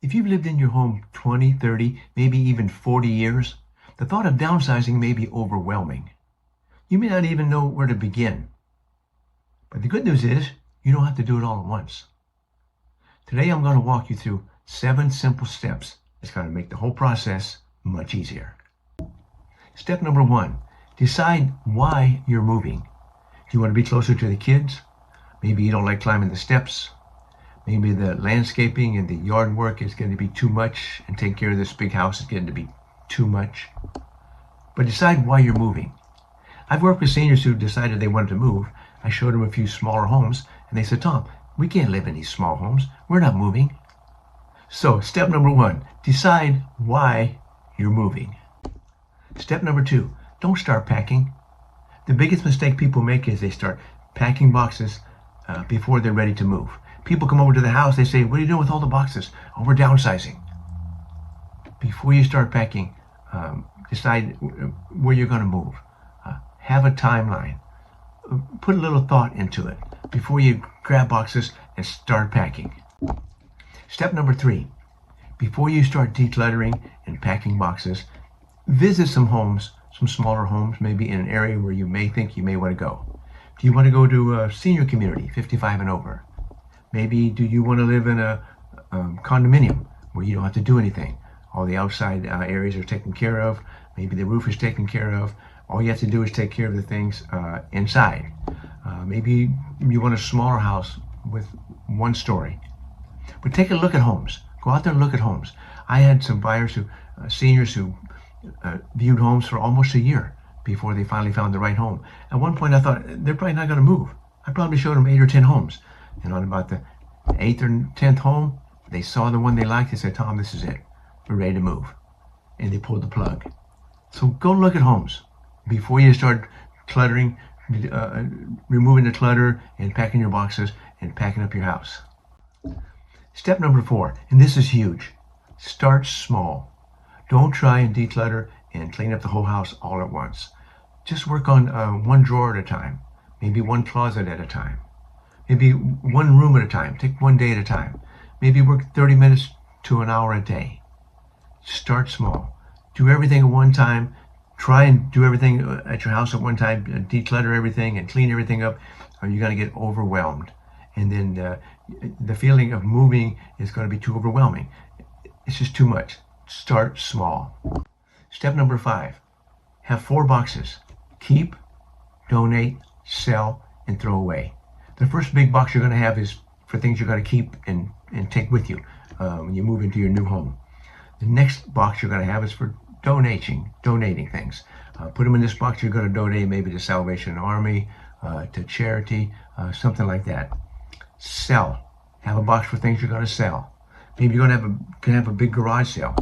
If you've lived in your home 20, 30, maybe even 40 years, the thought of downsizing may be overwhelming. You may not even know where to begin. But the good news is, you don't have to do it all at once. Today I'm going to walk you through 7 simple steps that's going to make the whole process much easier. Step number 1, decide why you're moving. Do you want to be closer to the kids? Maybe you don't like climbing the steps. Maybe the landscaping and the yard work is going to be too much, and taking care of this big house is getting to be too much. But decide why you're moving. I've worked with seniors who decided they wanted to move. I showed them a few smaller homes, and they said, "Tom, we can't live in these small homes. We're not moving." So step number 1, decide why you're moving. Step number 2, don't start packing. The biggest mistake people make is they start packing boxes before they're ready to move. People come over to the house, they say, "What are you doing with all the boxes?" "Oh, we're downsizing." Before you start packing, decide where you're going to move. Have a timeline. Put a little thought into it before you grab boxes and start packing. Step number 3, before you start decluttering and packing boxes, visit some homes, some smaller homes, maybe in an area where you may think you may want to go. Do you want to go to a senior community, 55 and over? Maybe do you want to live in a condominium where you don't have to do anything? All the outside areas are taken care of. Maybe the roof is taken care of. All you have to do is take care of the things inside. Maybe you want a smaller house with 1 story. But take a look at homes. Go out there and look at homes. I had some buyers seniors who viewed homes for almost a year before they finally found the right home. At one point I thought, they're probably not going to move. I probably showed them 8 or 10 homes. And on about the 8th or 10th home, they saw the one they liked. They said, "Tom, this is it. We're ready to move." And they pulled the plug. So go look at homes before you start cluttering, removing the clutter and packing your boxes and packing up your house. Step number 4, and this is huge. Start small. Don't try and declutter and clean up the whole house all at once. Just work on 1 drawer at a time, maybe 1 closet at a time, maybe 1 room at a time. Take 1 day at a time. Maybe work 30 minutes to an hour a day. Start small. Do everything at one time. Try and do everything at your house at one time. Declutter everything and clean everything up, or you're going to get overwhelmed. And then the feeling of moving is going to be too overwhelming. It's just too much. Start small. Step number 5, have 4 boxes. Keep, donate, sell, and throw away. The first big box you're going to have is for things you're going to keep and take with you when you move into your new home. The next box you're going to have is for donating things. Put them in this box. You're going to donate maybe to Salvation Army, to charity, something like that. Sell. Have a box for things you're going to sell. Maybe you're going to have a big garage sale.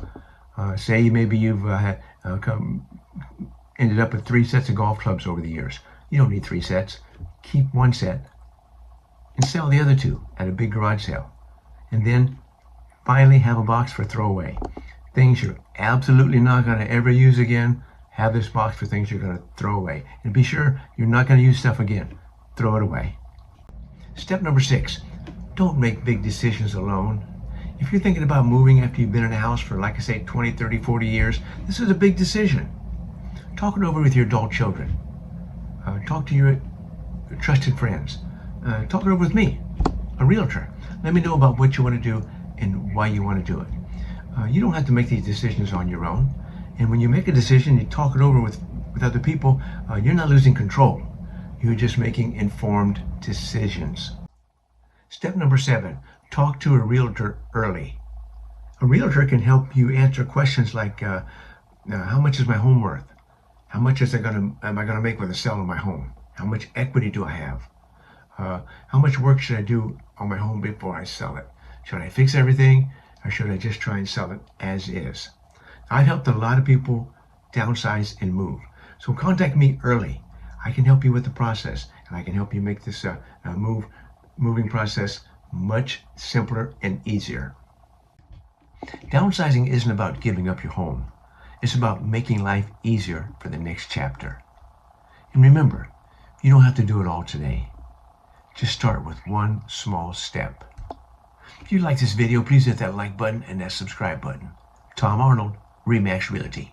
Say maybe you've ended up with 3 sets of golf clubs over the years. You don't need 3 sets. Keep 1 set and sell the other 2 at a big garage sale. And then finally have a box for throwaway. Things you're absolutely not going to ever use again, have this box for things you're going to throw away. And be sure you're not going to use stuff again. Throw it away. Step number 6, don't make big decisions alone. If you're thinking about moving after you've been in a house for, like I say, 20, 30, 40 years, this is a big decision. Talk it over with your adult children. Talk to your trusted friends. Talk it over with me, a realtor. Let me know about what you want to do and why you want to do it. You don't have to make these decisions on your own. And when you make a decision, you talk it over with other people, you're not losing control. You're just making informed decisions. Step number 7, talk to a realtor early. A realtor can help you answer questions like, how much is my home worth? How much am I going to make with the sale of my home? How much equity do I have? How much work should I do on my home before I sell it? Should I fix everything, or should I just try and sell it as is? I've helped a lot of people downsize and move. So contact me early. I can help you with the process, and I can help you make this moving process much simpler and easier. Downsizing isn't about giving up your home. It's about making life easier for the next chapter. And remember, you don't have to do it all today. Just start with 1 small step. If you like this video, please hit that like button and that subscribe button. Tom Arnold, Remax Realty.